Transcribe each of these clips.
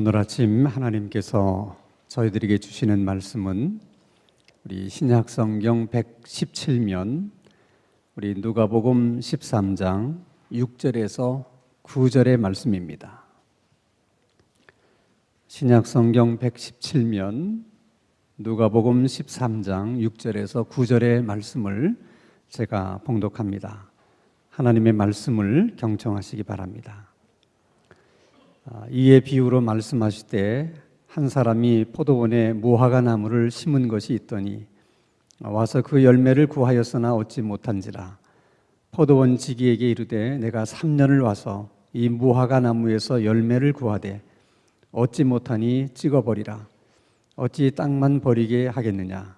오늘 아침 하나님께서 저희들에게 주시는 말씀은 우리 신약성경 117면 우리 누가복음 13장 6절에서 9절의 말씀입니다. 신약성경 117면 누가복음 13장 6절에서 9절의 말씀을 제가 봉독합니다. 하나님의 말씀을 경청하시기 바랍니다. 이에 비유로 말씀하시되 한 사람이 포도원에 무화과 나무를 심은 것이 있더니 와서 그 열매를 구하였으나 얻지 못한지라. 포도원 지기에게 이르되 내가 3년을 와서 이 무화과 나무에서 열매를 구하되 얻지 못하니 찍어버리라. 어찌 땅만 버리게 하겠느냐.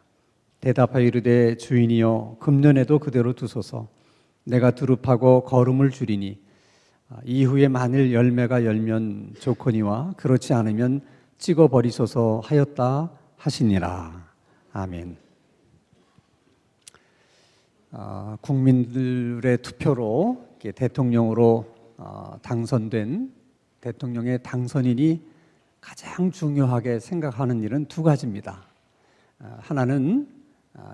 대답하여 이르되 주인이여 금년에도 그대로 두소서. 내가 두릅하고 거름을 줄이니 이후에 만일 열매가 열면 좋거니와 그렇지 않으면 찍어버리소서 하였다 하시니라. 아멘. 국민들의 투표로 대통령으로 당선된 대통령의 당선인이 가장 중요하게 생각하는 일은 두 가지입니다. 하나는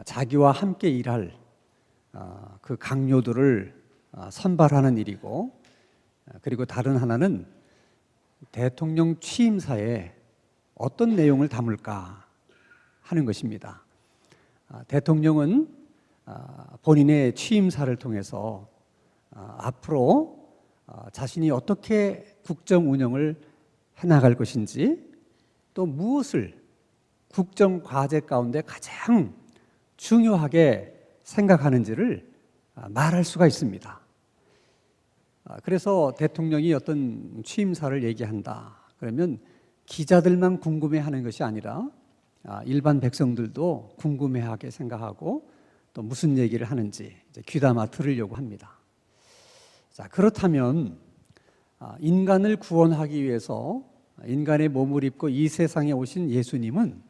자기와 함께 일할 그 강요들을 선발하는 일이고, 그리고 다른 하나는 대통령 취임사에 어떤 내용을 담을까 하는 것입니다. 대통령은 본인의 취임사를 통해서 앞으로 자신이 어떻게 국정 운영을 해나갈 것인지, 또 무엇을 국정 과제 가운데 가장 중요하게 생각하는지를 말할 수가 있습니다. 그래서 대통령이 어떤 취임사를 얘기한다 그러면 기자들만 궁금해하는 것이 아니라 일반 백성들도 궁금해하게 생각하고 또 무슨 얘기를 하는지 귀담아 들으려고 합니다. 자, 그렇다면 인간을 구원하기 위해서 인간의 몸을 입고 이 세상에 오신 예수님은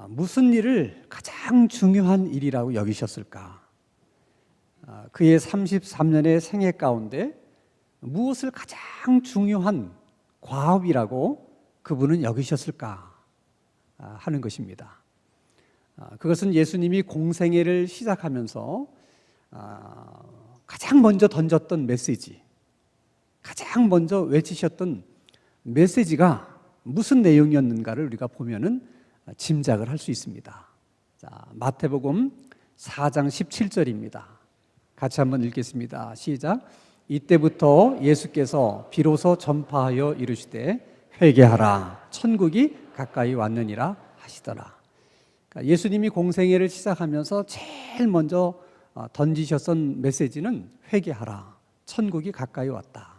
무슨 일을 가장 중요한 일이라고 여기셨을까? 그의 33년의 생애 가운데 무엇을 가장 중요한 과업이라고 그분은 여기셨을까 하는 것입니다. 그것은 예수님이 공생애를 시작하면서 가장 먼저 던졌던 메시지, 가장 먼저 외치셨던 메시지가 무슨 내용이었는가를 우리가 보면은 짐작을 할 수 있습니다. 자, 마태복음 4장 17절입니다. 같이 한번 읽겠습니다. 시작. 이때부터 예수께서 비로소 전파하여 이르시되 회개하라 천국이 가까이 왔느니라 하시더라. 그러니까 예수님이 공생애를 시작하면서 제일 먼저 던지셨던 메시지는 회개하라 천국이 가까이 왔다.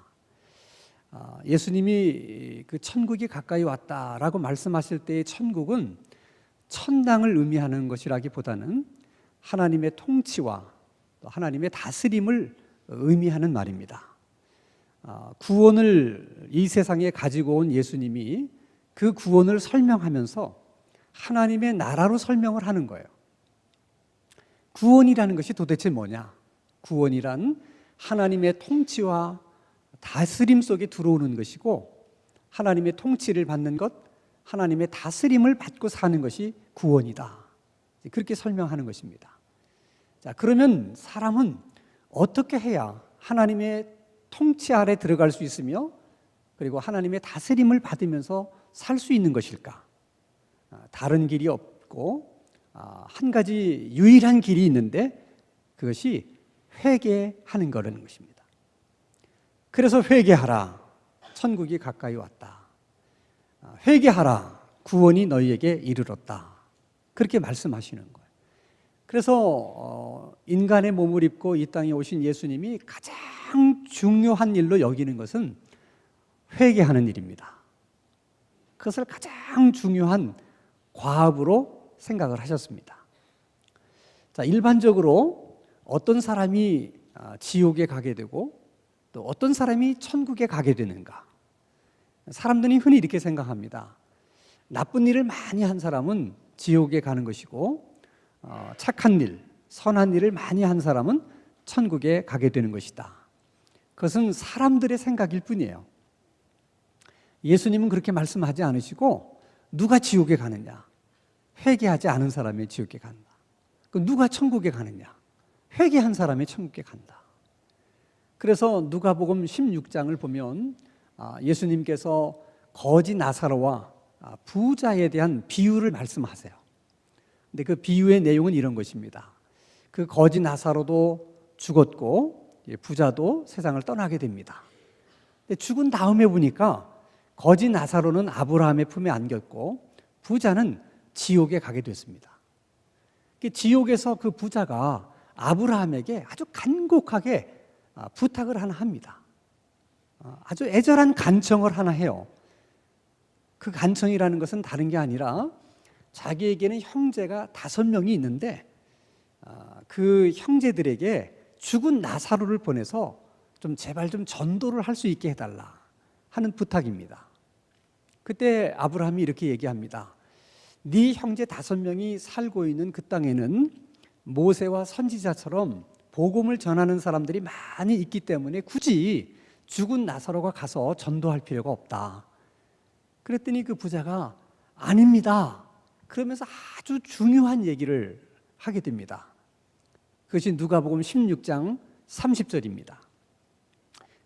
예수님이 그 천국이 가까이 왔다라고 말씀하실 때의 천국은 천당을 의미하는 것이라기보다는 하나님의 통치와 하나님의 다스림을 의미하는 말입니다. 구원을 이 세상에 가지고 온 예수님이 그 구원을 설명하면서 하나님의 나라로 설명을 하는 거예요. 구원이라는 것이 도대체 뭐냐? 구원이란 하나님의 통치와 다스림 속에 들어오는 것이고, 하나님의 통치를 받는 것, 하나님의 다스림을 받고 사는 것이 구원이다. 그렇게 설명하는 것입니다. 자, 그러면 사람은 어떻게 해야 하나님의 통치 아래 들어갈 수 있으며 그리고 하나님의 다스림을 받으면서 살 수 있는 것일까? 다른 길이 없고 한 가지 유일한 길이 있는데 그것이 회개하는 거라는 것입니다. 그래서 회개하라 천국이 가까이 왔다. 회개하라 구원이 너희에게 이르렀다. 그렇게 말씀하시는 거예요. 그래서 인간의 몸을 입고 이 땅에 오신 예수님이 가장 중요한 일로 여기는 것은 회개하는 일입니다. 그것을 가장 중요한 과업으로 생각을 하셨습니다. 자, 일반적으로 어떤 사람이 지옥에 가게 되고 또 어떤 사람이 천국에 가게 되는가? 사람들이 흔히 이렇게 생각합니다. 나쁜 일을 많이 한 사람은 지옥에 가는 것이고 착한 일, 선한 일을 많이 한 사람은 천국에 가게 되는 것이다. 그것은 사람들의 생각일 뿐이에요. 예수님은 그렇게 말씀하지 않으시고 누가 지옥에 가느냐? 회개하지 않은 사람이 지옥에 간다. 그럼 누가 천국에 가느냐? 회개한 사람이 천국에 간다. 그래서 누가복음 16장을 보면 예수님께서 거지 나사로와 부자에 대한 비유를 말씀하세요. 근데 그 비유의 내용은 이런 것입니다. 그 거지 나사로도 죽었고 부자도 세상을 떠나게 됩니다. 근데 죽은 다음에 보니까 거지 나사로는 아브라함의 품에 안겼고 부자는 지옥에 가게 됐습니다. 지옥에서 그 부자가 아브라함에게 아주 간곡하게 부탁을 하나 합니다. 아주 애절한 간청을 하나 해요. 그 간청이라는 것은 다른 게 아니라 자기에게는 형제가 5명이 있는데 그 형제들에게 죽은 나사로를 보내서 좀 제발 좀 전도를 할 수 있게 해달라 하는 부탁입니다. 그때 아브라함이 이렇게 얘기합니다. 네 형제 5명이 살고 있는 그 땅에는 모세와 선지자처럼 복음을 전하는 사람들이 많이 있기 때문에 굳이 죽은 나사로가 가서 전도할 필요가 없다. 그랬더니 그 부자가 아닙니다. 그러면서 아주 중요한 얘기를 하게 됩니다. 그것이 누가복음 16장 30절입니다.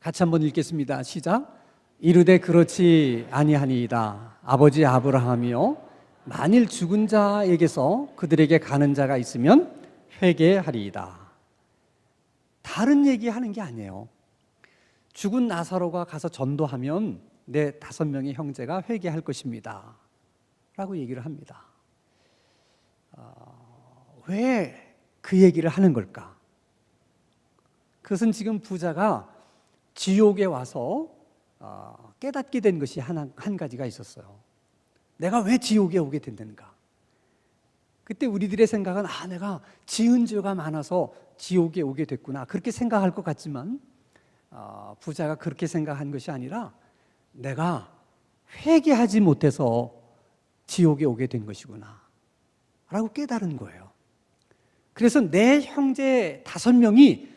같이 한번 읽겠습니다. 시작. 이르되 그렇지 아니하니이다. 아버지 아브라함이요 만일 죽은 자에게서 그들에게 가는 자가 있으면 회개하리이다. 다른 얘기하는 게 아니에요. 죽은 나사로가 가서 전도하면 내 5명의 형제가 회개할 것입니다 라고 얘기를 합니다. 왜 그 얘기를 하는 걸까? 그것은 지금 부자가 지옥에 와서 깨닫게 된 것이 한 가지가 있었어요. 내가 왜 지옥에 오게 됐는가? 그때 우리들의 생각은 내가 지은 죄가 많아서 지옥에 오게 됐구나 그렇게 생각할 것 같지만 부자가 그렇게 생각한 것이 아니라 내가 회개하지 못해서 지옥에 오게 된 것이구나 라고 깨달은 거예요. 그래서 내 형제 5명이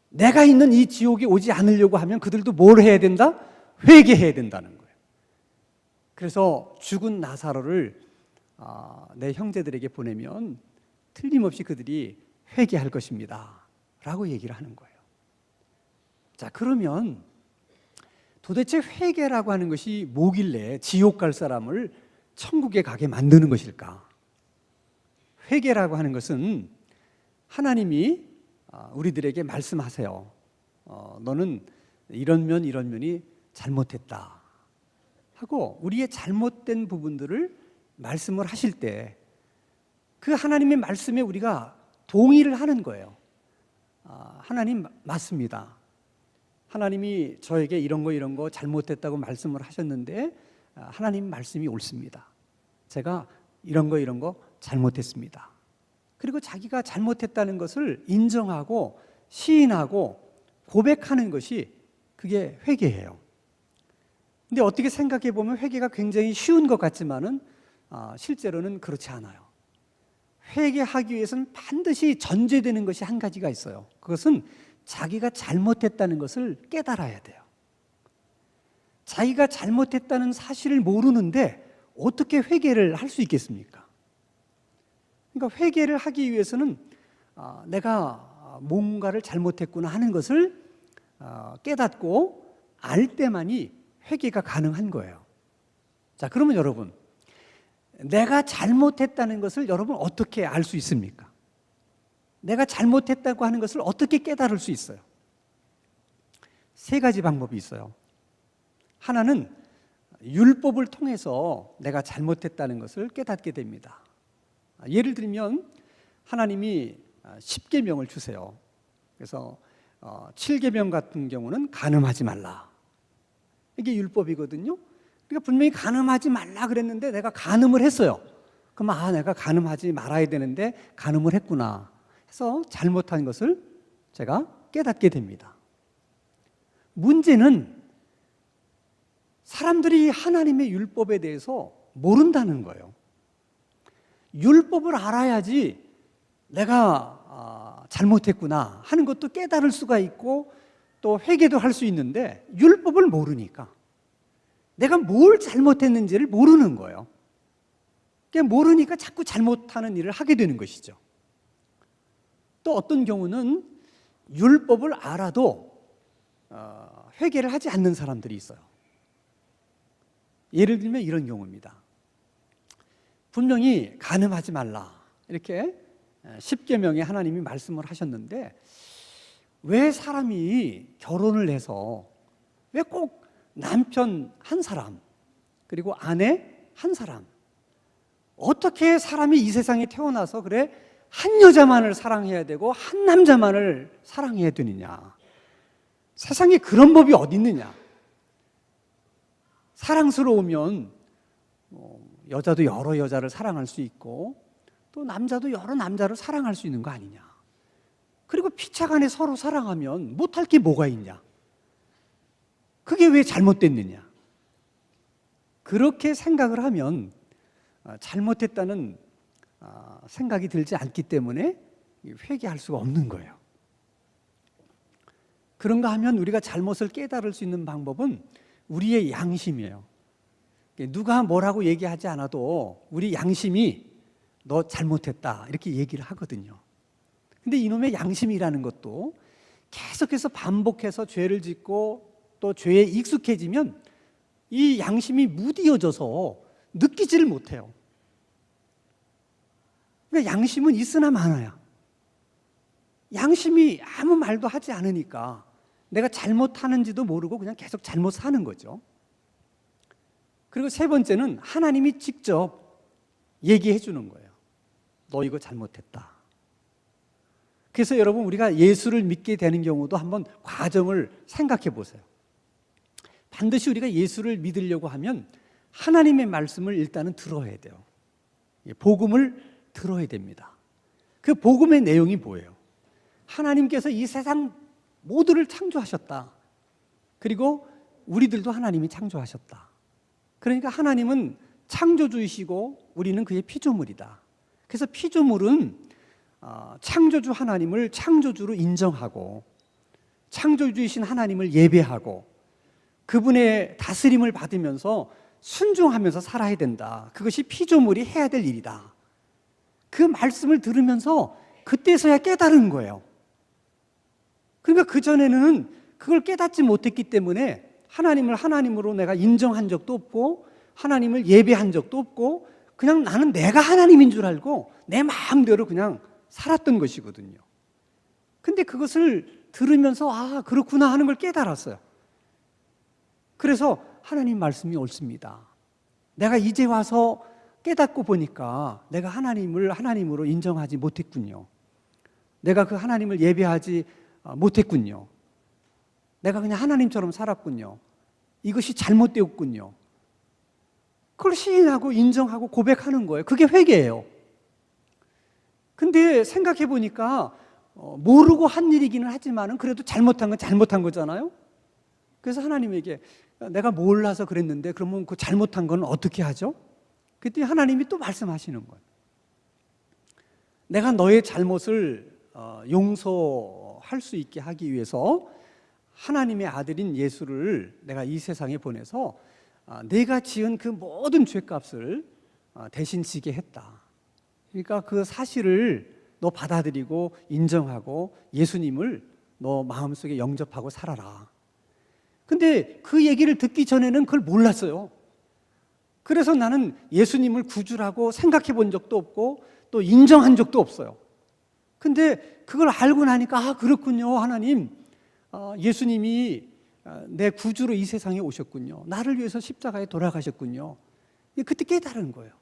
내가 있는 이 지옥에 오지 않으려고 하면 그들도 뭘 해야 된다? 회개해야 된다는 거예요. 그래서 죽은 나사로를 내 형제들에게 보내면 틀림없이 그들이 회개할 것입니다 라고 얘기를 하는 거예요. 자, 그러면 도대체 회개라고 하는 것이 뭐길래 지옥 갈 사람을 천국에 가게 만드는 것일까? 회개라고 하는 것은 하나님이 우리들에게 말씀하세요. 너는 이런 면이 잘못했다 하고 우리의 잘못된 부분들을 말씀을 하실 때 그 하나님의 말씀에 우리가 동의를 하는 거예요. 하나님 맞습니다. 하나님이 저에게 이런 거 잘못했다고 말씀을 하셨는데 하나님 말씀이 옳습니다. 제가 이런 거 잘못했습니다. 그리고 자기가 잘못했다는 것을 인정하고 시인하고 고백하는 것이 그게 회개예요. 근데 어떻게 생각해 보면 회개가 굉장히 쉬운 것 같지만은 실제로는 그렇지 않아요. 회개하기 위해서는 반드시 전제되는 것이 한 가지가 있어요. 그것은 자기가 잘못했다는 것을 깨달아야 돼요. 자기가 잘못했다는 사실을 모르는데 어떻게 회개를 할 수 있겠습니까? 그러니까 회개를 하기 위해서는 내가 뭔가를 잘못했구나 하는 것을 깨닫고 알 때만이 회개가 가능한 거예요. 자, 그러면 여러분, 내가 잘못했다는 것을 여러분 어떻게 알 수 있습니까? 내가 잘못했다고 하는 것을 어떻게 깨달을 수 있어요? 3가지 방법이 있어요. 하나는 율법을 통해서 내가 잘못했다는 것을 깨닫게 됩니다. 예를 들면 하나님이 10계명을 주세요. 그래서 7계명 같은 경우는 간음하지 말라. 이게 율법이거든요. 그러니까 분명히 간음하지 말라 그랬는데 내가 간음을 했어요. 그럼 내가 간음하지 말아야 되는데 간음을 했구나 해서 잘못한 것을 제가 깨닫게 됩니다. 문제는 사람들이 하나님의 율법에 대해서 모른다는 거예요. 율법을 알아야지 내가 잘못했구나 하는 것도 깨달을 수가 있고 또 회개도 할 수 있는데 율법을 모르니까 내가 뭘 잘못했는지를 모르는 거예요. 모르니까 자꾸 잘못하는 일을 하게 되는 것이죠. 또 어떤 경우는 율법을 알아도 회개를 하지 않는 사람들이 있어요. 예를 들면 이런 경우입니다. 분명히 간음하지 말라 이렇게 십계명에 하나님이 말씀을 하셨는데 왜 사람이 결혼을 해서 왜 꼭 남편 한 사람 그리고 아내 한 사람, 어떻게 사람이 이 세상에 태어나서 그래 한 여자만을 사랑해야 되고 한 남자만을 사랑해야 되느냐? 세상에 그런 법이 어디 있느냐? 사랑스러우면 여자도 여러 여자를 사랑할 수 있고 또 남자도 여러 남자를 사랑할 수 있는 거 아니냐? 그리고 피차간에 서로 사랑하면 못할 게 뭐가 있냐? 그게 왜 잘못됐느냐? 그렇게 생각을 하면 잘못했다는 생각이 들지 않기 때문에 회개할 수가 없는 거예요. 그런가 하면 우리가 잘못을 깨달을 수 있는 방법은 우리의 양심이에요. 누가 뭐라고 얘기하지 않아도 우리 양심이 너 잘못했다 이렇게 얘기를 하거든요. 근데 이놈의 양심이라는 것도 계속해서 반복해서 죄를 짓고 또 죄에 익숙해지면 이 양심이 무디어져서 느끼지를 못해요. 그러니까 양심은 있으나 마나야. 양심이 아무 말도 하지 않으니까 내가 잘못하는지도 모르고 그냥 계속 잘못 사는 거죠. 그리고 세 번째는 하나님이 직접 얘기해 주는 거예요. 너 이거 잘못했다. 그래서 여러분 우리가 예수를 믿게 되는 경우도 한번 과정을 생각해 보세요. 반드시 우리가 예수를 믿으려고 하면 하나님의 말씀을 일단은 들어야 돼요. 복음을 들어야 됩니다. 그 복음의 내용이 뭐예요? 하나님께서 이 세상 모두를 창조하셨다. 그리고 우리들도 하나님이 창조하셨다. 그러니까 하나님은 창조주이시고 우리는 그의 피조물이다. 그래서 피조물은 창조주 하나님을 창조주로 인정하고 창조주이신 하나님을 예배하고 그분의 다스림을 받으면서 순종하면서 살아야 된다. 그것이 피조물이 해야 될 일이다. 그 말씀을 들으면서 그때서야 깨달은 거예요. 그러니까 그전에는 그걸 깨닫지 못했기 때문에 하나님을 하나님으로 내가 인정한 적도 없고 하나님을 예배한 적도 없고 그냥 나는 내가 하나님인 줄 알고 내 마음대로 그냥 살았던 것이거든요. 근데 그것을 들으면서 아 그렇구나 하는 걸 깨달았어요. 그래서 하나님 말씀이 옳습니다. 내가 이제 와서 깨닫고 보니까 내가 하나님을 하나님으로 인정하지 못했군요. 내가 그 하나님을 예배하지 못했군요. 내가 그냥 하나님처럼 살았군요. 이것이 잘못되었군요. 그걸 시인하고 인정하고 고백하는 거예요. 그게 회개예요. 근데 생각해 보니까 모르고 한 일이기는 하지만 그래도 잘못한 건 잘못한 거잖아요. 그래서 하나님에게 내가 몰라서 그랬는데 그러면 그 잘못한 건 어떻게 하죠? 그때 하나님이 또 말씀하시는 거예요. 내가 너의 잘못을 용서할 수 있게 하기 위해서 하나님의 아들인 예수를 내가 이 세상에 보내서 내가 지은 그 모든 죄값을 대신 지게 했다. 그러니까 그 사실을 너 받아들이고 인정하고 예수님을 너 마음속에 영접하고 살아라. 근데 그 얘기를 듣기 전에는 그걸 몰랐어요. 그래서 나는 예수님을 구주라고 생각해 본 적도 없고 또 인정한 적도 없어요. 근데 그걸 알고 나니까 아 그렇군요. 하나님 예수님이 내 구주로 이 세상에 오셨군요. 나를 위해서 십자가에 돌아가셨군요. 그때 깨달은 거예요.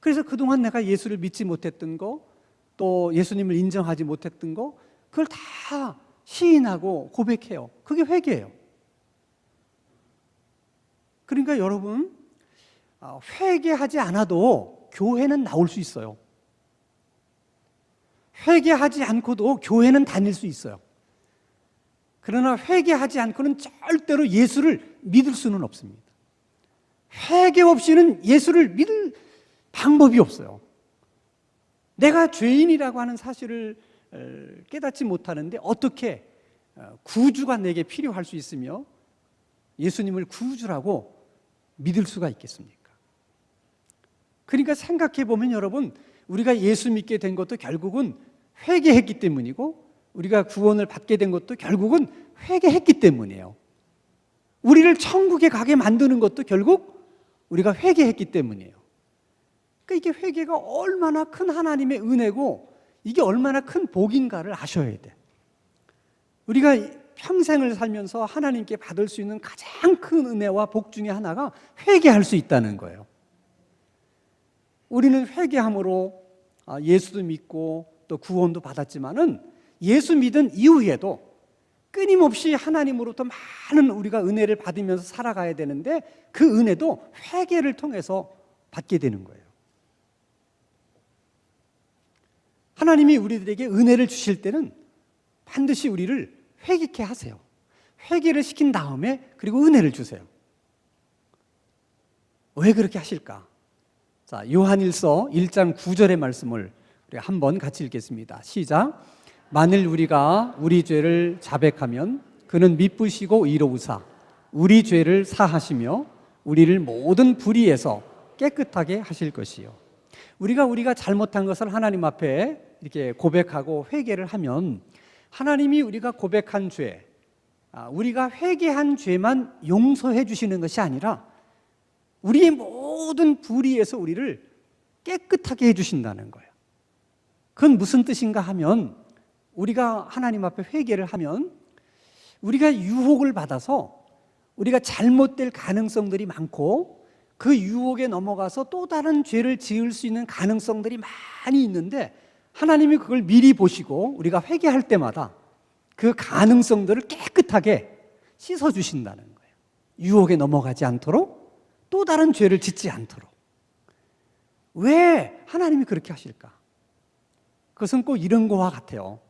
그래서 그동안 내가 예수를 믿지 못했던 거 또 예수님을 인정하지 못했던 거 그걸 다 시인하고 고백해요. 그게 회개예요. 그러니까 여러분 회개하지 않아도 교회는 나올 수 있어요. 회개하지 않고도 교회는 다닐 수 있어요. 그러나 회개하지 않고는 절대로 예수를 믿을 수는 없습니다. 회개 없이는 예수를 믿을 방법이 없어요. 내가 죄인이라고 하는 사실을 깨닫지 못하는데 어떻게 구주가 내게 필요할 수 있으며 예수님을 구주라고 믿을 수가 있겠습니까? 그러니까 생각해 보면 여러분, 우리가 예수 믿게 된 것도 결국은 회개했기 때문이고, 우리가 구원을 받게 된 것도 결국은 회개했기 때문이에요. 우리를 천국에 가게 만드는 것도 결국 우리가 회개했기 때문이에요. 그러니까 이게 회개가 얼마나 큰 하나님의 은혜고 이게 얼마나 큰 복인가를 아셔야 돼. 우리가 평생을 살면서 하나님께 받을 수 있는 가장 큰 은혜와 복 중에 하나가 회개할 수 있다는 거예요. 우리는 회개함으로 예수도 믿고 또 구원도 받았지만은 예수 믿은 이후에도 끊임없이 하나님으로부터 많은 우리가 은혜를 받으면서 살아가야 되는데 그 은혜도 회개를 통해서 받게 되는 거예요. 하나님이 우리들에게 은혜를 주실 때는 반드시 우리를 회개케 하세요. 회개를 시킨 다음에 그리고 은혜를 주세요. 왜 그렇게 하실까? 자, 요한일서 1장 9절의 말씀을 우리 한번 같이 읽겠습니다. 시작. 만일 우리가 우리 죄를 자백하면 그는 미쁘시고 의로우사 우리 죄를 사하시며 우리를 모든 불의에서 깨끗하게 하실 것이요. 우리가 잘못한 것을 하나님 앞에 이렇게 고백하고 회개를 하면 하나님이 우리가 고백한 죄, 우리가 회개한 죄만 용서해 주시는 것이 아니라 우리의 모든 불의에서 우리를 깨끗하게 해주신다는 거예요. 그건 무슨 뜻인가 하면 우리가 하나님 앞에 회개를 하면 우리가 유혹을 받아서 우리가 잘못될 가능성들이 많고 그 유혹에 넘어가서 또 다른 죄를 지을 수 있는 가능성들이 많이 있는데 하나님이 그걸 미리 보시고 우리가 회개할 때마다 그 가능성들을 깨끗하게 씻어주신다는 거예요. 유혹에 넘어가지 않도록 또 다른 죄를 짓지 않도록. 왜 하나님이 그렇게 하실까? 그것은 꼭 이런 거와 같아요.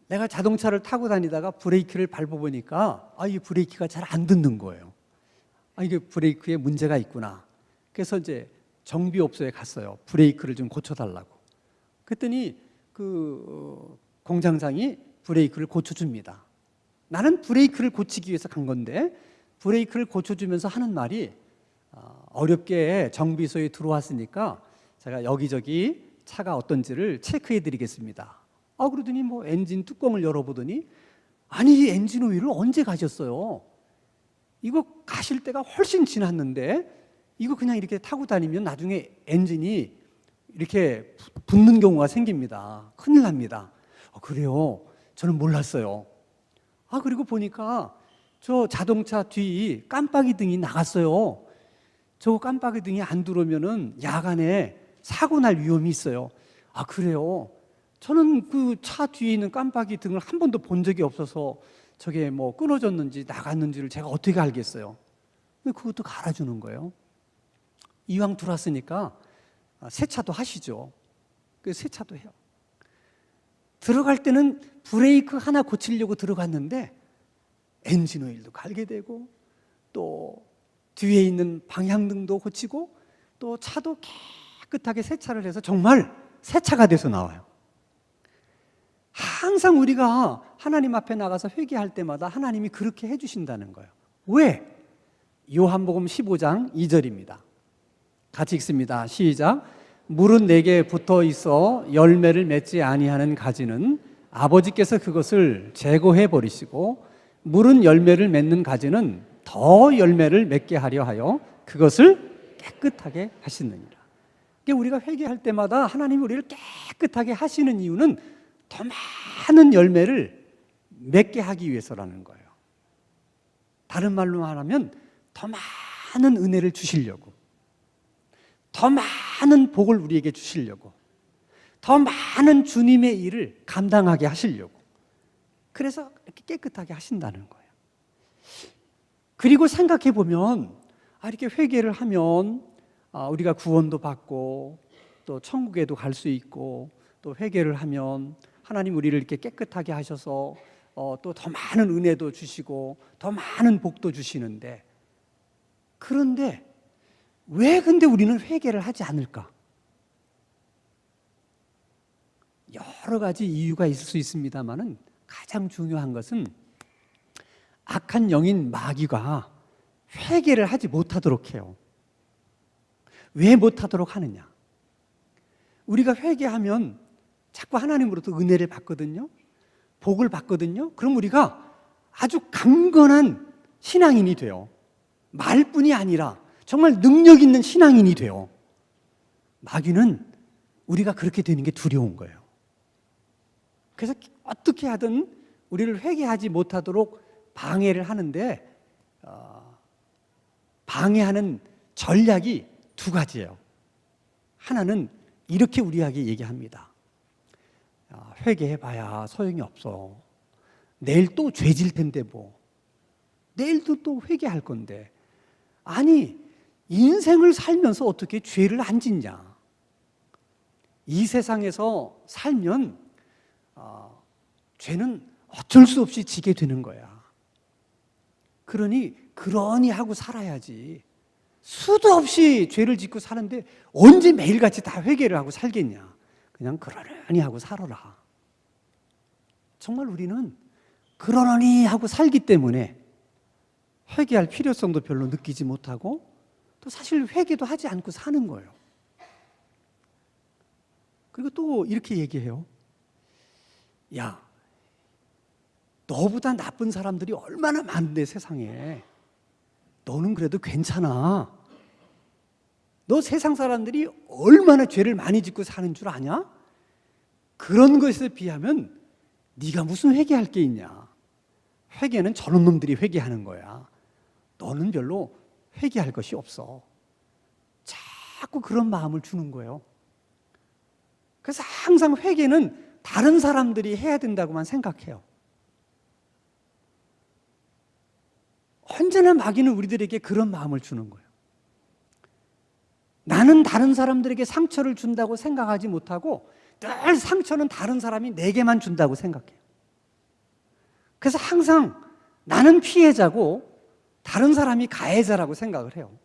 내가 자동차를 타고 다니다가 브레이크를 밟아보니까 이 브레이크가 잘 안 듣는 거예요. 이게 브레이크에 문제가 있구나. 그래서 이제 정비업소에 갔어요. 브레이크를 좀 고쳐달라고. 그랬더니 그 공장장이 브레이크를 고쳐줍니다. 나는 브레이크를 고치기 위해서 간 건데 브레이크를 고쳐주면서 하는 말이 어렵게 정비소에 들어왔으니까 제가 여기저기 차가 어떤지를 체크해 드리겠습니다. 그러더니 뭐 엔진 뚜껑을 열어보더니 아니 이 엔진 오일을 언제 가셨어요? 이거 가실 때가 훨씬 지났는데 이거 그냥 이렇게 타고 다니면 나중에 엔진이 이렇게 붙는 경우가 생깁니다. 큰일 납니다. 그래요? 저는 몰랐어요. 그리고 보니까 저 자동차 뒤 깜빡이 등이 나갔어요. 저 깜빡이 등이 안 들어오면은 야간에 사고 날 위험이 있어요. 그래요? 저는 그 차 뒤에 있는 깜빡이 등을 한 번도 본 적이 없어서 저게 뭐 끊어졌는지 나갔는지를 제가 어떻게 알겠어요? 그것도 갈아주는 거예요. 이왕 들어왔으니까 세차도 하시죠. 그 세차도 해요. 들어갈 때는 브레이크 하나 고치려고 들어갔는데 엔진 오일도 갈게 되고 또 뒤에 있는 방향등도 고치고 또 차도 깨끗하게 세차를 해서 정말 세차가 돼서 나와요. 항상 우리가 하나님 앞에 나가서 회개할 때마다 하나님이 그렇게 해주신다는 거예요. 왜? 요한복음 15장 2절입니다. 같이 읽습니다. 시작. 물은 내게 붙어 있어 열매를 맺지 아니하는 가지는 아버지께서 그것을 제거해 버리시고 물은 열매를 맺는 가지는 더 열매를 맺게 하려 하여 그것을 깨끗하게 하시느니라. 그러니까 우리가 회개할 때마다 하나님이 우리를 깨끗하게 하시는 이유는 더 많은 열매를 맺게 하기 위해서라는 거예요. 다른 말로 말하면 더 많은 은혜를 주시려고, 더 많은 복을 우리에게 주시려고, 더 많은 주님의 일을 감당하게 하시려고, 그래서 이렇게 깨끗하게 하신다는 거예요. 그리고 생각해 보면 이렇게 회개를 하면 우리가 구원도 받고 또 천국에도 갈 수 있고 또 회개를 하면 하나님 우리를 이렇게 깨끗하게 하셔서 또 더 많은 은혜도 주시고 더 많은 복도 주시는데, 그런데 왜 근데 우리는 회개를 하지 않을까? 여러 가지 이유가 있을 수 있습니다만은 가장 중요한 것은 악한 영인 마귀가 회개를 하지 못하도록 해요. 왜 못하도록 하느냐? 우리가 회개하면 자꾸 하나님으로부터 은혜를 받거든요. 복을 받거든요. 그럼 우리가 아주 강건한 신앙인이 돼요. 말뿐이 아니라 정말 능력 있는 신앙인이 돼요. 마귀는 우리가 그렇게 되는 게 두려운 거예요. 그래서 어떻게 하든 우리를 회개하지 못하도록 방해를 하는데 방해하는 전략이 두 가지예요. 하나는 이렇게 우리에게 얘기합니다. 회개해봐야 소용이 없어. 내일 또 죄질 텐데 뭐. 내일도 또 회개할 건데. 아니, 인생을 살면서 어떻게 죄를 안 짓냐. 이 세상에서 살면 죄는 어쩔 수 없이 지게 되는 거야. 그러니 하고 살아야지. 수도 없이 죄를 짓고 사는데 언제 매일같이 다 회개를 하고 살겠냐. 그냥 그러려니 하고 살아라. 정말 우리는 그러려니 하고 살기 때문에 회개할 필요성도 별로 느끼지 못하고 또 사실 회개도 하지 않고 사는 거예요. 그리고 또 이렇게 얘기해요. 야, 너보다 나쁜 사람들이 얼마나 많은데 세상에. 너는 그래도 괜찮아. 너 세상 사람들이 얼마나 죄를 많이 짓고 사는 줄 아냐? 그런 것에 비하면 네가 무슨 회개할 게 있냐. 회개는 저런 놈들이 회개하는 거야. 너는 별로 회개할 것이 없어. 자꾸 그런 마음을 주는 거예요. 그래서 항상 회개는 다른 사람들이 해야 된다고만 생각해요. 언제나 마귀는 우리들에게 그런 마음을 주는 거예요. 나는 다른 사람들에게 상처를 준다고 생각하지 못하고 늘 상처는 다른 사람이 내게만 준다고 생각해요. 그래서 항상 나는 피해자고 다른 사람이 가해자라고 생각을 해요.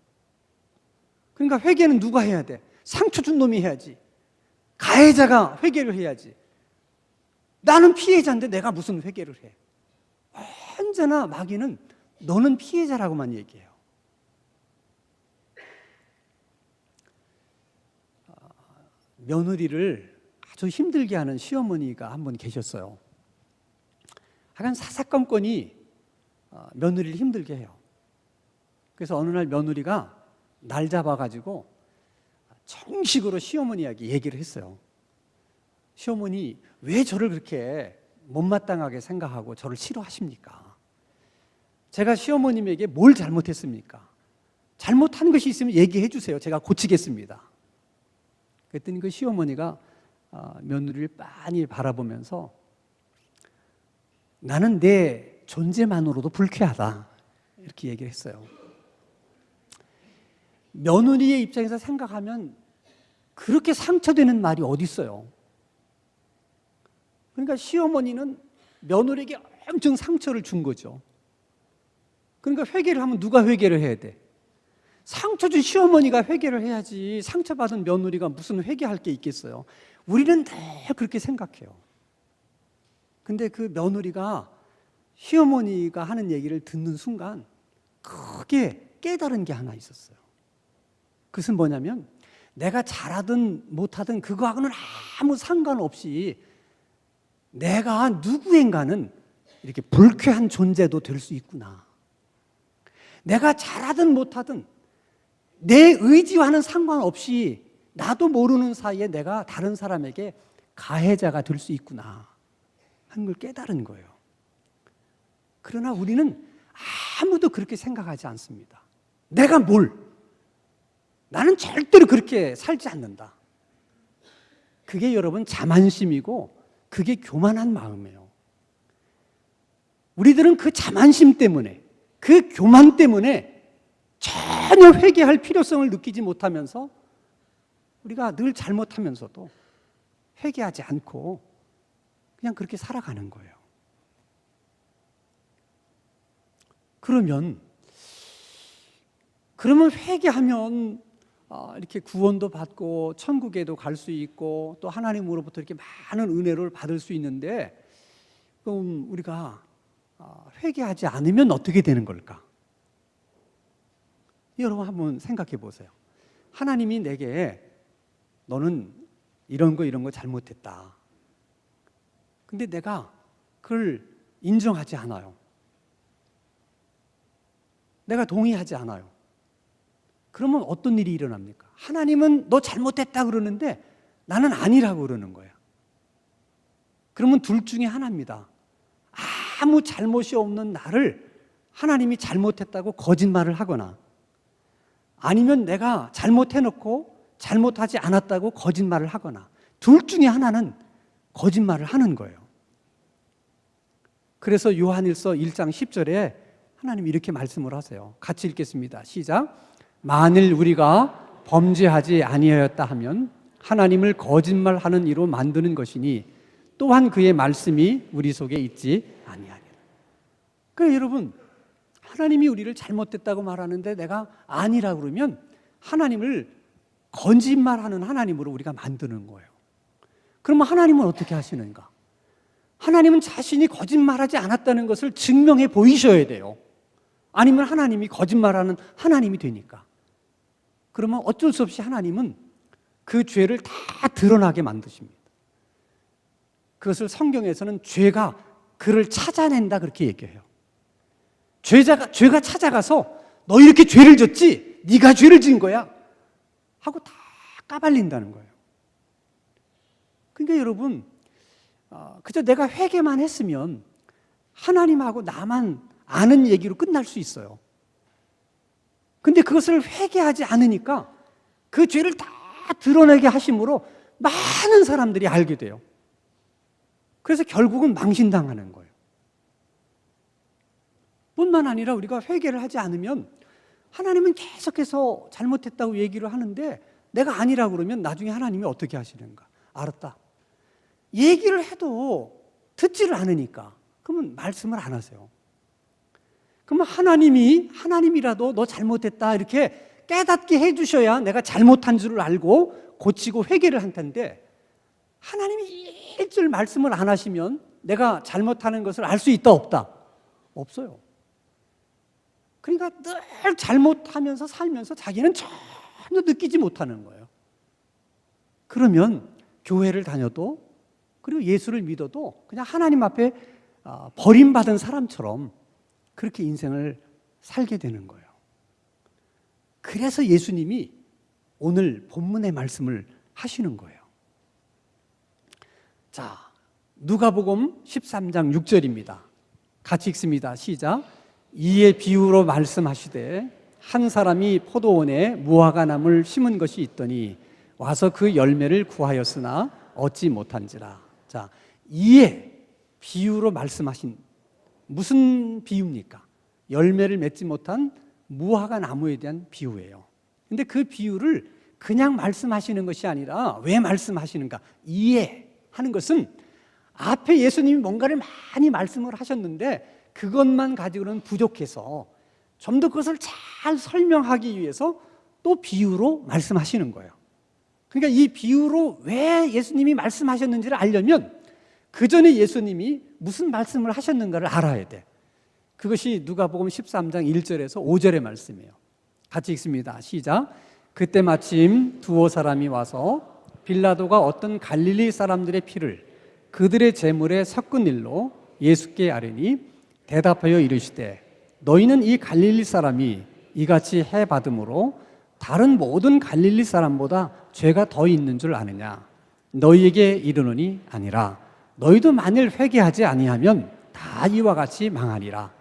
그러니까 회개는 누가 해야 돼? 상처 준 놈이 해야지. 가해자가 회개를 해야지. 나는 피해자인데 내가 무슨 회개를 해? 언제나 마귀는 너는 피해자라고만 얘기해요. 며느리를 아주 힘들게 하는 시어머니가 한 분 계셨어요. 하여간 사사건건이 며느리를 힘들게 해요. 그래서 어느 날 며느리가 날 잡아가지고 정식으로 시어머니에게 얘기를 했어요. 시어머니, 왜 저를 그렇게 못마땅하게 생각하고 저를 싫어하십니까? 제가 시어머님에게 뭘 잘못했습니까? 잘못한 것이 있으면 얘기해 주세요. 제가 고치겠습니다. 그랬더니 그 시어머니가 며느리를 빤히 바라보면서 나는 내 존재만으로도 불쾌하다. 이렇게 얘기를 했어요. 며느리의 입장에서 생각하면 그렇게 상처되는 말이 어디 있어요? 그러니까 시어머니는 며느리에게 엄청 상처를 준 거죠. 그러니까 회개를 하면 누가 회개를 해야 돼? 상처 준 시어머니가 회개를 해야지 상처받은 며느리가 무슨 회개할 게 있겠어요? 우리는 다 그렇게 생각해요. 근데 그 며느리가 시어머니가 하는 얘기를 듣는 순간 크게 깨달은 게 하나 있었어요. 그것은 뭐냐면 내가 잘하든 못하든 그거하고는 아무 상관없이 내가 누구인가는 이렇게 불쾌한 존재도 될 수 있구나. 내가 잘하든 못하든 내 의지와는 상관없이 나도 모르는 사이에 내가 다른 사람에게 가해자가 될 수 있구나 하는 걸 깨달은 거예요. 그러나 우리는 아무도 그렇게 생각하지 않습니다. 내가 뭘? 나는 절대로 그렇게 살지 않는다. 그게 여러분 자만심이고 그게 교만한 마음이에요. 우리들은 그 자만심 때문에 그 교만 때문에 전혀 회개할 필요성을 느끼지 못하면서 우리가 늘 잘못하면서도 회개하지 않고 그냥 그렇게 살아가는 거예요. 그러면 회개하면 이렇게 구원도 받고 천국에도 갈 수 있고 또 하나님으로부터 이렇게 많은 은혜를 받을 수 있는데 그럼 우리가 회개하지 않으면 어떻게 되는 걸까? 여러분 한번 생각해 보세요. 하나님이 내게 너는 이런 거 잘못했다. 근데 내가 그걸 인정하지 않아요. 내가 동의하지 않아요. 그러면 어떤 일이 일어납니까? 하나님은 너 잘못했다 그러는데 나는 아니라고 그러는 거야. 그러면 둘 중에 하나입니다. 아무 잘못이 없는 나를 하나님이 잘못했다고 거짓말을 하거나, 아니면 내가 잘못해놓고 잘못하지 않았다고 거짓말을 하거나, 둘 중에 하나는 거짓말을 하는 거예요. 그래서 요한일서 1장 10절에 하나님이 이렇게 말씀을 하세요. 같이 읽겠습니다. 시작. 만일 우리가 범죄하지 아니하였다 하면 하나님을 거짓말하는 이로 만드는 것이니 또한 그의 말씀이 우리 속에 있지 아니하니라. 그러니까 여러분, 하나님이 우리를 잘못됐다고 말하는데 내가 아니라고 그러면 하나님을 거짓말하는 하나님으로 우리가 만드는 거예요. 그러면 하나님은 어떻게 하시는가? 하나님은 자신이 거짓말하지 않았다는 것을 증명해 보이셔야 돼요. 아니면 하나님이 거짓말하는 하나님이 되니까. 그러면 어쩔 수 없이 하나님은 그 죄를 다 드러나게 만드십니다. 그것을 성경에서는 죄가 그를 찾아낸다 그렇게 얘기해요. 죄가 찾아가서 너 이렇게 죄를 졌지? 네가 죄를 지은 거야 하고 다 까발린다는 거예요. 그러니까 여러분, 그저 내가 회개만 했으면 하나님하고 나만 아는 얘기로 끝날 수 있어요. 근데 그것을 회개하지 않으니까 그 죄를 다 드러내게 하심으로 많은 사람들이 알게 돼요. 그래서 결국은 망신당하는 거예요. 뿐만 아니라 우리가 회개를 하지 않으면 하나님은 계속해서 잘못했다고 얘기를 하는데 내가 아니라고 그러면 나중에 하나님이 어떻게 하시는가? 알았다. 얘기를 해도 듣지를 않으니까 그러면 말씀을 안 하세요. 그러면 하나님이라도 너 잘못했다 이렇게 깨닫게 해주셔야 내가 잘못한 줄을 알고 고치고 회개를 할 텐데, 하나님이 일절 말씀을 안 하시면 내가 잘못하는 것을 알 수 있다 없다? 없어요. 그러니까 늘 잘못하면서 살면서 자기는 전혀 느끼지 못하는 거예요. 그러면 교회를 다녀도 그리고 예수를 믿어도 그냥 하나님 앞에 버림받은 사람처럼 그렇게 인생을 살게 되는 거예요. 그래서 예수님이 오늘 본문의 말씀을 하시는 거예요. 자, 누가복음 13장 6절입니다. 같이 읽습니다. 시작. 이에 비유로 말씀하시되 한 사람이 포도원에 무화과 나무를 심은 것이 있더니 와서 그 열매를 구하였으나 얻지 못한지라. 자, 이에 비유로 말씀하신, 무슨 비유입니까? 열매를 맺지 못한 무화과 나무에 대한 비유예요. 근데 그 비유를 그냥 말씀하시는 것이 아니라 왜 말씀하시는가? 이에 하는 것은 앞에 예수님이 뭔가를 많이 말씀을 하셨는데 그것만 가지고는 부족해서 좀 더 그것을 잘 설명하기 위해서 또 비유로 말씀하시는 거예요. 그러니까 이 비유로 왜 예수님이 말씀하셨는지를 알려면 그 전에 예수님이 무슨 말씀을 하셨는가를 알아야 돼. 그것이 누가복음 13장 1절에서 5절의 말씀이에요. 같이 읽습니다. 시작. 그때 마침 두어 사람이 와서 빌라도가 어떤 갈릴리 사람들의 피를 그들의 제물에 섞은 일로 예수께 아뢰니 대답하여 이르시되 너희는 이 갈릴리 사람이 이같이 해받음으로 다른 모든 갈릴리 사람보다 죄가 더 있는 줄 아느냐? 너희에게 이르노니 아니라 너희도 만일 회개하지 아니하면 다 이와 같이 망하리라.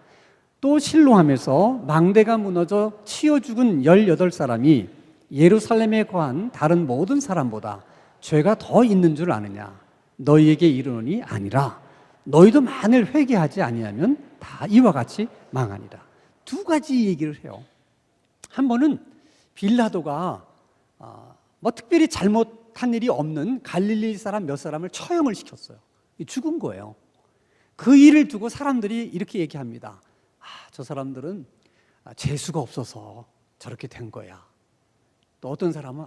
또 실로함에서 망대가 무너져 치여 죽은 18사람이 예루살렘에 거한 다른 모든 사람보다 죄가 더 있는 줄 아느냐? 너희에게 이르노니 아니라 너희도 만일 회개하지 아니하면 다 이와 같이 망하니라. 두 가지 얘기를 해요. 한 번은 빌라도가 특별히 잘못한 일이 없는 갈릴리 사람 몇 사람을 처형을 시켰어요. 죽은 거예요. 그 일을 두고 사람들이 이렇게 얘기합니다. 저 사람들은 재수가 없어서 저렇게 된 거야. 또 어떤 사람은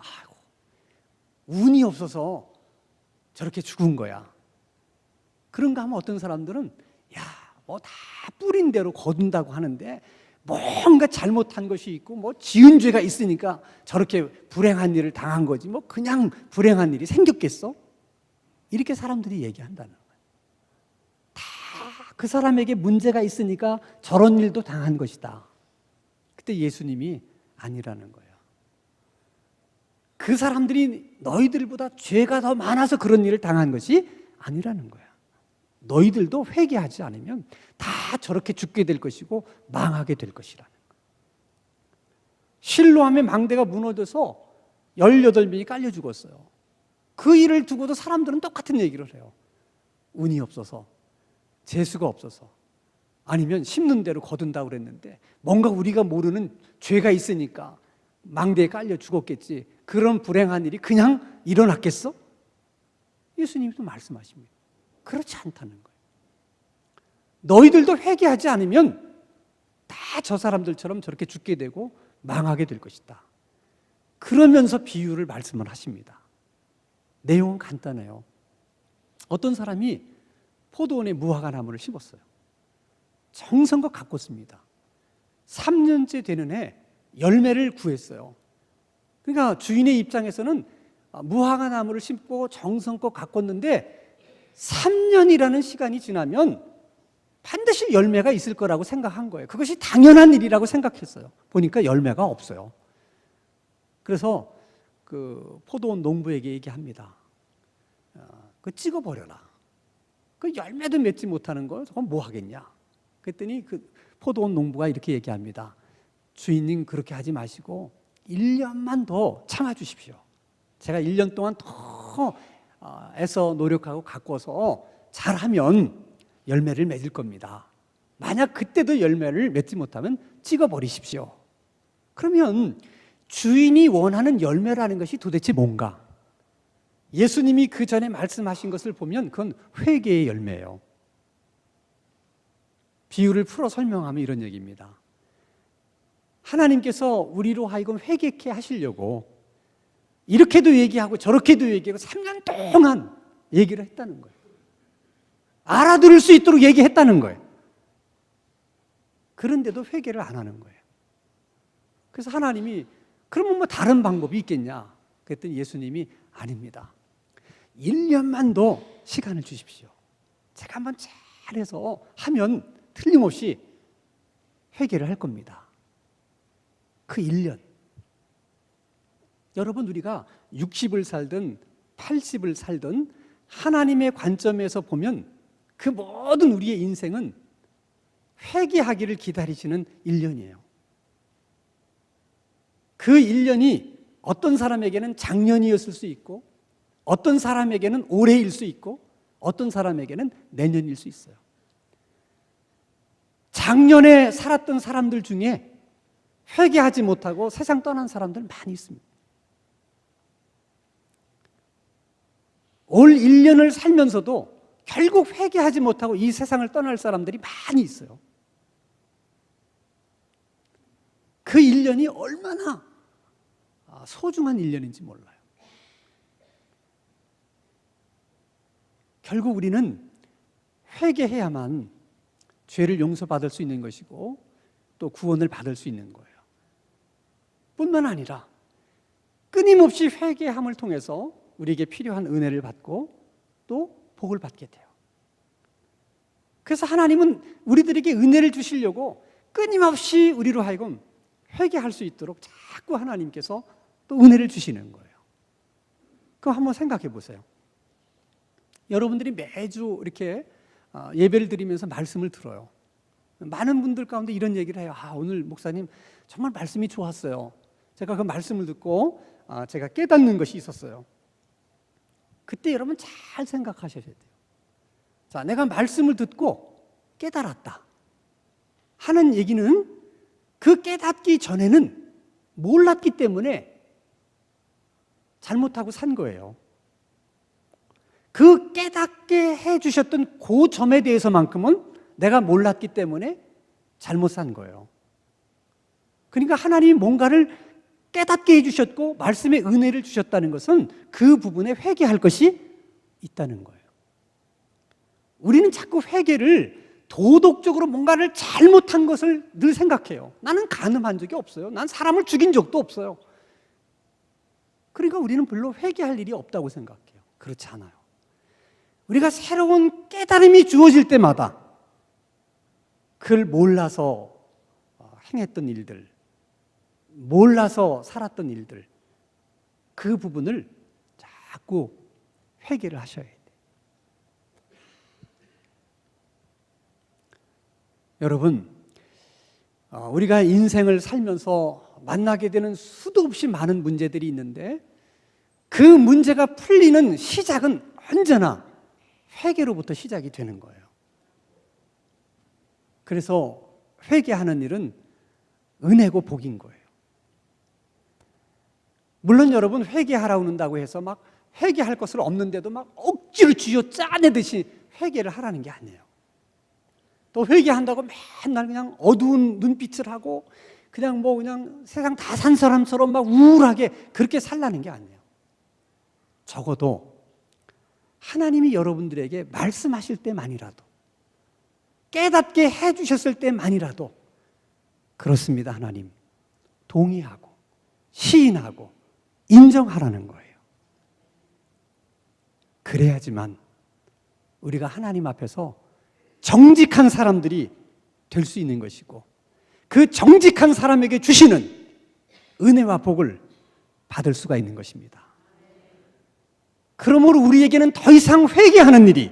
운이 없어서 저렇게 죽은 거야. 그런가 하면 어떤 사람들은 다 뿌린 대로 거둔다고 하는데 뭔가 잘못한 것이 있고 지은 죄가 있으니까 저렇게 불행한 일을 당한 거지 그냥 불행한 일이 생겼겠어? 이렇게 사람들이 얘기한다는 거예요. 다 그 사람에게 문제가 있으니까 저런 일도 당한 것이다. 그때 예수님이 아니라는 거예요. 그 사람들이 너희들보다 죄가 더 많아서 그런 일을 당한 것이 아니라는 거야. 너희들도 회개하지 않으면 다 저렇게 죽게 될 것이고 망하게 될 것이라는 거야. 실로암의 망대가 무너져서 18명이 깔려 죽었어요. 그 일을 두고도 사람들은 똑같은 얘기를 해요. 운이 없어서, 재수가 없어서, 아니면 심는 대로 거둔다고 그랬는데 뭔가 우리가 모르는 죄가 있으니까 망대에 깔려 죽었겠지. 그런 불행한 일이 그냥 일어났겠어? 예수님도 말씀하십니다. 그렇지 않다는 거예요. 너희들도 회개하지 않으면 다 저 사람들처럼 저렇게 죽게 되고 망하게 될 것이다. 그러면서 비유를 말씀을 하십니다. 내용은 간단해요. 어떤 사람이 포도원에 무화과 나무를 심었어요. 정성껏 가꿨습니다. 3년째 되는 해 열매를 구했어요. 그러니까 주인의 입장에서는 무화과 나무를 심고 정성껏 가꿨는데 3년이라는 시간이 지나면 반드시 열매가 있을 거라고 생각한 거예요. 그것이 당연한 일이라고 생각했어요. 보니까 열매가 없어요. 그래서 그 포도원 농부에게 얘기합니다. 그 찍어버려라. 그 열매도 맺지 못하는 걸 그건 뭐 하겠냐. 그랬더니 그 포도원 농부가 이렇게 얘기합니다. 주인님 그렇게 하지 마시고 1년만 더 참아주십시오. 제가 1년 동안 더 애써 노력하고 가꿔서 잘하면 열매를 맺을 겁니다. 만약 그때도 열매를 맺지 못하면 찍어버리십시오. 그러면 주인이 원하는 열매라는 것이 도대체 뭔가? 예수님이 그 전에 말씀하신 것을 보면 그건 회개의 열매예요. 비유를 풀어 설명하면 이런 얘기입니다. 하나님께서 우리로 하여금 회개케 하시려고 이렇게도 얘기하고 저렇게도 얘기하고 3년 동안 얘기를 했다는 거예요. 알아들을 수 있도록 얘기했다는 거예요. 그런데도 회개를 안 하는 거예요. 그래서 하나님이 그러면 뭐 다른 방법이 있겠냐? 그랬더니 예수님이 아닙니다. 1년만 더 시간을 주십시오. 제가 한번 잘해서 하면 틀림없이 회개를 할 겁니다. 그 1년. 여러분 우리가 60을 살든 80을 살든 하나님의 관점에서 보면 그 모든 우리의 인생은 회개하기를 기다리시는 1년이에요. 그 1년이 어떤 사람에게는 작년이었을 수 있고 어떤 사람에게는 올해일 수 있고 어떤 사람에게는 내년일 수 있어요. 작년에 살았던 사람들 중에 회개하지 못하고 세상 떠난 사람들 많이 있습니다. 올 1년을 살면서도 결국 회개하지 못하고 이 세상을 떠날 사람들이 많이 있어요. 그 1년이 얼마나 소중한 1년인지 몰라요. 결국 우리는 회개해야만 죄를 용서받을 수 있는 것이고 또 구원을 받을 수 있는 거예요. 뿐만 아니라 끊임없이 회개함을 통해서 우리에게 필요한 은혜를 받고 또 복을 받게 돼요. 그래서 하나님은 우리들에게 은혜를 주시려고 끊임없이 우리로 하여금 회개할 수 있도록 자꾸 하나님께서 또 은혜를 주시는 거예요. 그거 한번 생각해 보세요. 여러분들이 매주 이렇게 예배를 드리면서 말씀을 들어요. 많은 분들 가운데 이런 얘기를 해요. 오늘 목사님 정말 말씀이 좋았어요. 제가 그 말씀을 듣고 제가 깨닫는 것이 있었어요. 그때 여러분 잘 생각하셔야 돼요. 자, 내가 말씀을 듣고 깨달았다 하는 얘기는 그 깨닫기 전에는 몰랐기 때문에 잘못하고 산 거예요. 그 깨닫게 해주셨던 그 점에 대해서만큼은 내가 몰랐기 때문에 잘못 산 거예요. 그러니까 하나님이 뭔가를 깨닫게 해주셨고 말씀의 은혜를 주셨다는 것은 그 부분에 회개할 것이 있다는 거예요. 우리는 자꾸 회개를 도덕적으로 뭔가를 잘못한 것을 늘 생각해요. 나는 간음한 적이 없어요. 난 사람을 죽인 적도 없어요. 그러니까 우리는 별로 회개할 일이 없다고 생각해요. 그렇지 않아요. 우리가 새로운 깨달음이 주어질 때마다 그걸 몰라서 행했던 일들, 몰라서 살았던 일들, 그 부분을 자꾸 회개를 하셔야 돼요. 여러분, 우리가 인생을 살면서 만나게 되는 수도 없이 많은 문제들이 있는데 그 문제가 풀리는 시작은 언제나 회개로부터 시작이 되는 거예요. 그래서 회개하는 일은 은혜고 복인 거예요. 물론 여러분, 회개하라고 한다고 해서 막 회개할 것을 없는데도 막 억지로 쥐어 짜내듯이 회개를 하라는 게 아니에요. 또 회개한다고 맨날 그냥 어두운 눈빛을 하고 그냥 세상 다 산 사람처럼 막 우울하게 그렇게 살라는 게 아니에요. 적어도 하나님이 여러분들에게 말씀하실 때만이라도, 깨닫게 해주셨을 때만이라도, 그렇습니다 하나님, 동의하고 시인하고 인정하라는 거예요. 그래야지만 우리가 하나님 앞에서 정직한 사람들이 될 수 있는 것이고, 그 정직한 사람에게 주시는 은혜와 복을 받을 수가 있는 것입니다. 그러므로 우리에게는 더 이상 회개하는 일이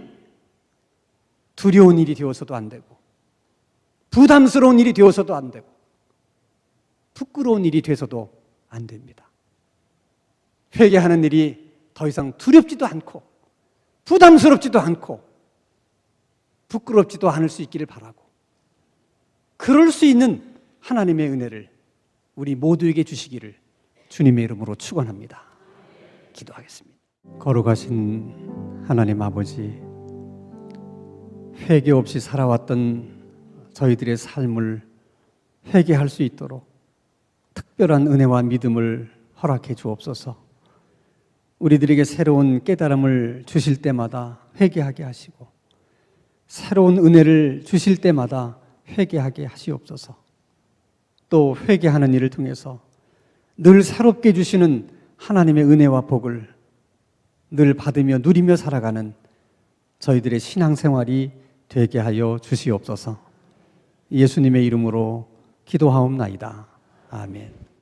두려운 일이 되어서도 안 되고, 부담스러운 일이 되어서도 안 되고, 부끄러운 일이 되어서도 안 됩니다. 회개하는 일이 더 이상 두렵지도 않고 부담스럽지도 않고 부끄럽지도 않을 수 있기를 바라고, 그럴 수 있는 하나님의 은혜를 우리 모두에게 주시기를 주님의 이름으로 축원합니다. 기도하겠습니다. 거룩하신 하나님 아버지, 회개 없이 살아왔던 저희들의 삶을 회개할 수 있도록 특별한 은혜와 믿음을 허락해 주옵소서. 우리들에게 새로운 깨달음을 주실 때마다 회개하게 하시고, 새로운 은혜를 주실 때마다 회개하게 하시옵소서. 또 회개하는 일을 통해서 늘 새롭게 주시는 하나님의 은혜와 복을 늘 받으며 누리며 살아가는 저희들의 신앙생활이 되게 하여 주시옵소서. 예수님의 이름으로 기도하옵나이다. 아멘.